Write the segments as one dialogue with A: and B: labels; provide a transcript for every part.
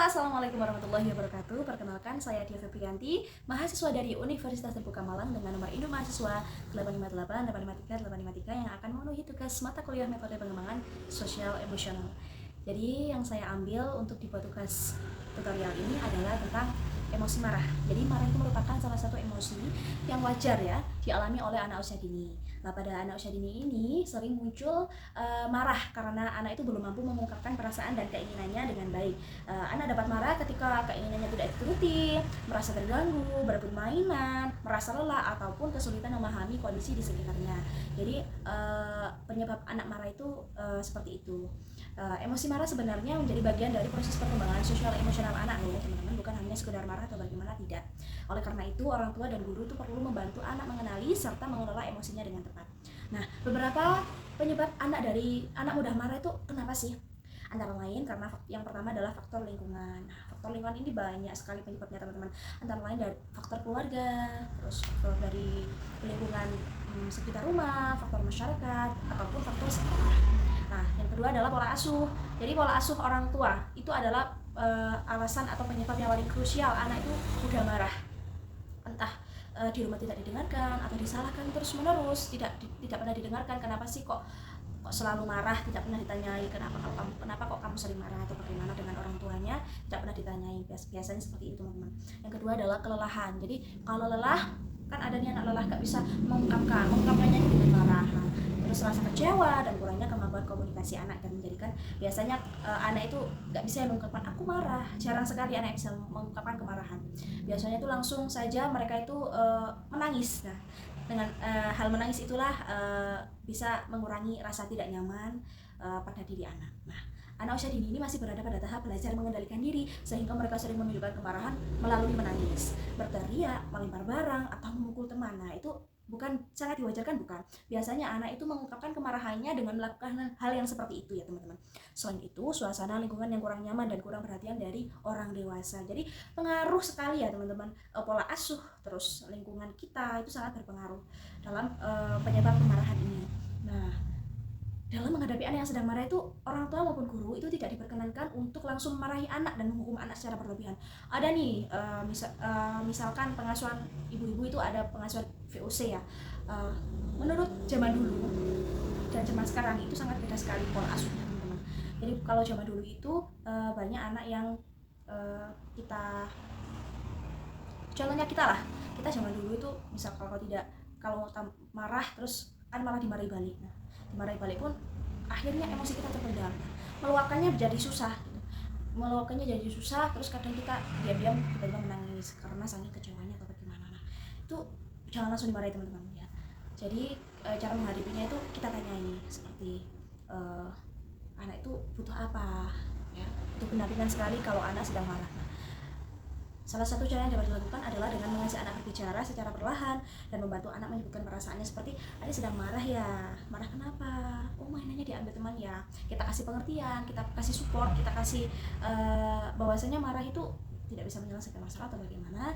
A: Assalamualaikum warahmatullahi wabarakatuh. Perkenalkan, saya Dia Febrianti, mahasiswa dari Universitas Terbuka Malang dengan nomor induk mahasiswa 858 yang akan memenuhi tugas mata kuliah metode pengembangan sosial emosional. Jadi yang saya ambil untuk dibuat tugas tutorial ini adalah tentang emosi marah. Jadi marah itu merupakan salah satu emosi yang wajar ya dialami oleh anak usia dini. Nah, pada anak usia dini ini sering muncul marah karena anak itu belum mampu mengungkapkan perasaan dan keinginannya dengan baik. Anak dapat marah ketika keinginannya tidak dituruti, merasa terganggu, berebut mainan, merasa lelah ataupun kesulitan memahami kondisi di sekitarnya. Jadi penyebab anak marah itu seperti itu. Emosi marah sebenarnya menjadi bagian dari proses perkembangan sosial emosional anak loh teman-teman, bukan hanya sekedar marah atau bagaimana, tidak. Oleh karena itu orang tua dan guru itu perlu membantu anak mengenali serta mengelola emosinya dengan tepat. Nah, beberapa penyebab anak mudah marah itu kenapa sih? Antara lain karena yang pertama adalah faktor lingkungan. Nah, faktor lingkungan ini banyak sekali penyebabnya teman-teman. Antara lain dari faktor keluarga, terus faktor dari lingkungan sekitar rumah, faktor masyarakat, ataupun faktor sekolah. Nah, yang kedua adalah pola asuh. Jadi pola asuh orang tua itu adalah alasan atau penyebab yang paling krusial anak itu mudah marah. Entah di rumah tidak didengarkan atau disalahkan terus-menerus, tidak pernah didengarkan. Kenapa sih kok selalu marah, tidak pernah ditanyai kenapa kok kamu sering marah atau bagaimana dengan orang tuanya, tidak pernah ditanyai. Biasanya seperti itu teman-teman. Yang kedua adalah kelelahan. Jadi kalau lelah, kan adanya anak lelah gak bisa mengungkapkannya dengan marah. Terus rasa kecewa dan kurangnya kemampuan komunikasi anak dan menjadikan biasanya anak itu gak bisa mengungkapkan aku marah. Jarang sekali anak bisa mengungkapkan kemarahan. Biasanya itu langsung saja mereka itu menangis. Nah, dengan hal menangis itulah bisa mengurangi rasa tidak nyaman pada diri anak. Nah, anak usia dini ini masih berada pada tahap belajar mengendalikan diri, sehingga mereka sering menunjukkan kemarahan melalui menangis, berteriak, melempar barang, atau memukul teman. Nah, itu bukan sangat diwajarkan, bukan. Biasanya anak itu mengungkapkan kemarahannya dengan melakukan hal yang seperti itu ya teman-teman. Selain itu, suasana lingkungan yang kurang nyaman dan kurang perhatian dari orang dewasa. Jadi pengaruh sekali ya teman-teman, pola asuh terus lingkungan kita itu sangat berpengaruh dalam penyebab kemarahan ini. Nah, dalam menghadapi anak yang sedang marah itu, orang tua maupun guru itu tidak diperkenankan untuk langsung memarahi anak dan menghukum anak secara berlebihan. Ada nih, misalkan pengasuhan ibu-ibu itu ada pengasuhan VOC ya. Menurut zaman dulu dan zaman sekarang itu sangat beda sekali pola asuhnya teman-teman. Jadi kalau zaman dulu itu banyak anak yang kita, contohnya kita lah, kita zaman dulu itu misal kalau marah terus kan malah dimarahi balik. Nah, dimarahi balik pun akhirnya emosi kita terpendam, meluapkannya jadi susah gitu. Terus kadang kita diam-diam tiba-tiba menangis karena saking kecewanya atau bagaimana. Nah, itu jangan langsung dimarahi teman-teman ya. Jadi cara menghadapinya itu kita tanyai seperti anak itu butuh apa ya. Itu pendampingan sekali kalau anak sedang marah. Nah, salah satu cara yang dapat dilakukan adalah dengan mengajak anak berbicara secara perlahan dan membantu anak menyebutkan perasaannya, seperti adik sedang marah ya, marah kenapa? Oh, mainannya diambil teman ya. Kita kasih pengertian, kita kasih support, kita kasih bahwasanya marah itu tidak bisa menyelesaikan masalah atau bagaimana.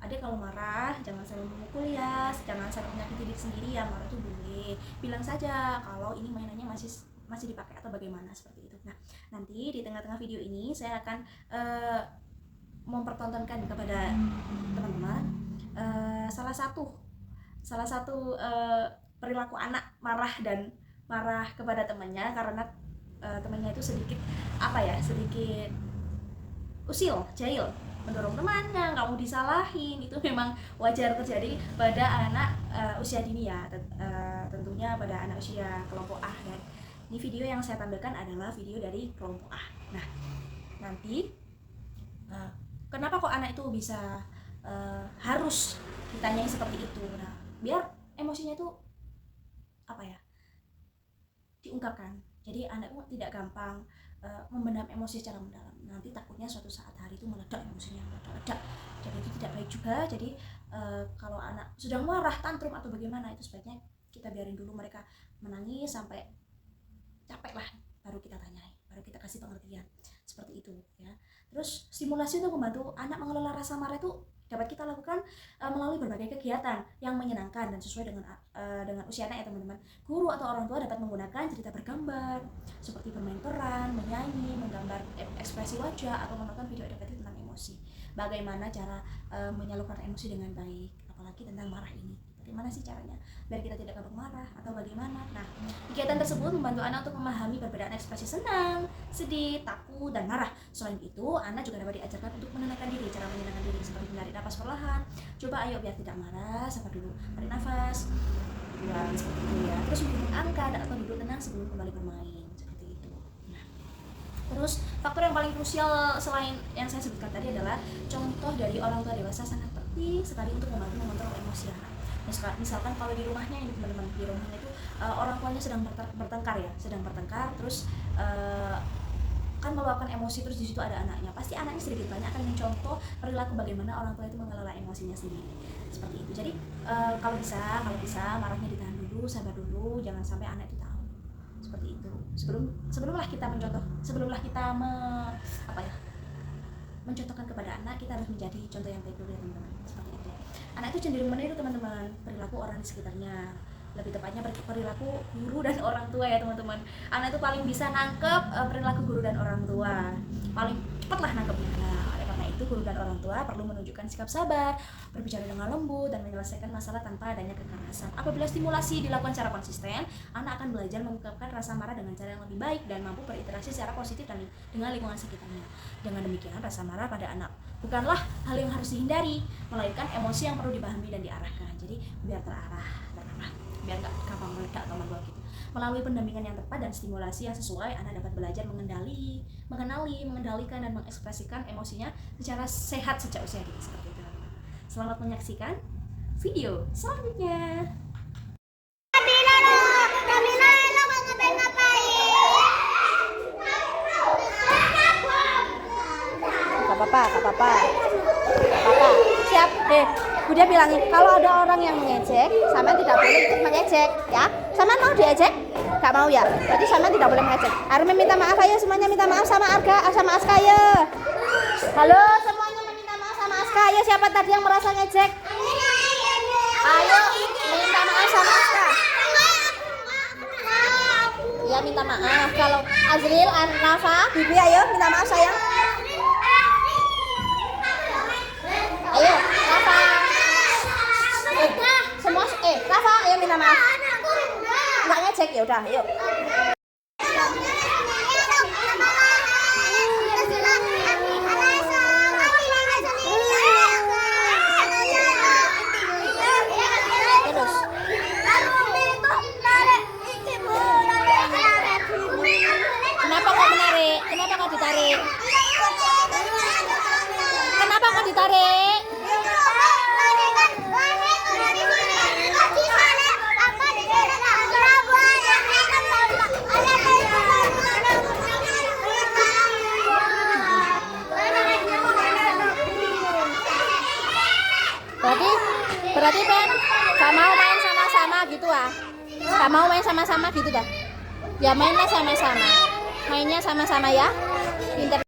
A: Adik kalau marah jangan sampai memukul ya, jangan sampai menyakiti diri sendiri ya. Marah itu boleh, bilang saja kalau ini mainannya masih dipakai atau bagaimana, seperti itu. Nah, nanti di tengah-tengah video ini saya akan mempertontonkan kepada teman-teman salah satu perilaku anak marah kepada temannya karena temannya itu sedikit usil, jahil, mendorong temannya, nggak mau disalahin. Itu memang wajar terjadi pada anak usia dini ya, tentunya pada anak usia kelompok A. Dan ini video yang saya tampilkan adalah video dari kelompok A. Nah, nanti kenapa kok anak itu bisa harus ditanyai seperti itu? Nah, biar emosinya itu diungkapkan. Jadi anak itu tidak gampang memendam emosi secara mendalam. Nanti takutnya suatu saat hari itu meledak emosinya, meledak. Jadi itu tidak baik juga. Jadi kalau anak sudah marah, tantrum atau bagaimana, itu sebaiknya kita biarin dulu mereka menangis sampai capek lah, baru kita tanyai, baru kita kasih pengertian, seperti itu ya. Terus stimulasi untuk membantu anak mengelola rasa marah itu dapat kita lakukan melalui berbagai kegiatan yang menyenangkan dan sesuai dengan usia anak ya teman-teman. Guru atau orang tua dapat menggunakan cerita bergambar seperti bermain peran, menyanyi, menggambar ekspresi wajah, atau menonton video edukatif tentang emosi. Bagaimana cara menyalurkan emosi dengan baik, apalagi tentang marah ini. Bagaimana sih caranya biar kita tidak gampang marah atau bagaimana? Nah, kegiatan tersebut membantu anak untuk memahami perbedaan ekspresi senang, sedih, takut, dan marah. Selain itu, anak juga dapat diajarkan untuk menenangkan diri. Cara menenangkan diri seperti menarik nafas perlahan. Coba ayo biar tidak marah, sabar dulu. Tarik nafas. Seperti itu ya. Terus menghitung angka atau duduk tenang sebelum kembali bermain. Seperti itu. Nah, terus faktor yang paling krusial selain yang saya sebutkan tadi adalah contoh dari orang tua dewasa sangat penting sekali untuk membantu mengontrol emosi anak. Misalkan kalau di rumahnya ini teman-teman, di rumahnya itu orang tuanya sedang bertengkar, terus kan meluapkan emosi, terus di situ ada anaknya, pasti anaknya sedikit banyak akan mencontoh perilaku bagaimana orang tua itu mengelola emosinya sendiri, seperti itu. Jadi kalau bisa marahnya ditahan dulu, sabar dulu, jangan sampai anak itu tahu, seperti itu. Sebelumlah kita mencontohkan kepada anak, kita harus menjadi contoh yang baik dulu ya teman-teman, seperti itu. Anak itu cenderung meniru teman-teman perilaku orang di sekitarnya, lebih tepatnya perilaku guru dan orang tua ya teman-teman. Anak itu paling bisa nangkep perilaku guru dan orang tua, paling cepat lah nangkepnya. Nah, oleh karena itu guru dan orang tua perlu menunjukkan sikap sabar, berbicara dengan lembut, dan menyelesaikan masalah tanpa adanya kekerasan. Apabila stimulasi dilakukan secara konsisten, anak akan belajar mengungkapkan rasa marah dengan cara yang lebih baik dan mampu berinteraksi secara positif dan dengan lingkungan sekitarnya. Dengan demikian, rasa marah pada anak bukanlah hal yang harus dihindari, melainkan emosi yang perlu dipahami dan diarahkan. Jadi biar terarah, biar nggak gampang meledak atau menguap gitu. Melalui pendampingan yang tepat dan stimulasi yang sesuai, anak dapat belajar mengenali, mengendalikan, dan mengekspresikan emosinya secara sehat sejak usia dini, seperti itu. Selamat menyaksikan video selanjutnya.
B: Gak apa-apa. Siap. Budia bilangin kalau ada orang yang mengejek, sama tidak boleh ikut mengejek, ya. Sama mau diejek? Gak mau ya. Berarti sama tidak boleh mengejek. Armin minta maaf ayo semuanya, minta maaf sama sama Aska ya. Halo semuanya, minta maaf sama Aska ya. Siapa tadi yang merasa ngejek? Ayo minta maaf sama Aska. Ya minta maaf. Kalau Azril, Rafa, Bibi ayo minta maaf sayang. Ayo, Rafa. Semua Rafa, ayo minta maaf. Enggak ngecek ya udah, yuk. Terus. Kenapa kok menarik? Kenapa kok ditarik? Kenapa kok ditarik? Berarti Ben gak mau main sama-sama gitu ah? Gak mau main sama-sama gitu dah? Ya mainnya sama-sama. Mainnya sama-sama ya. Pinter.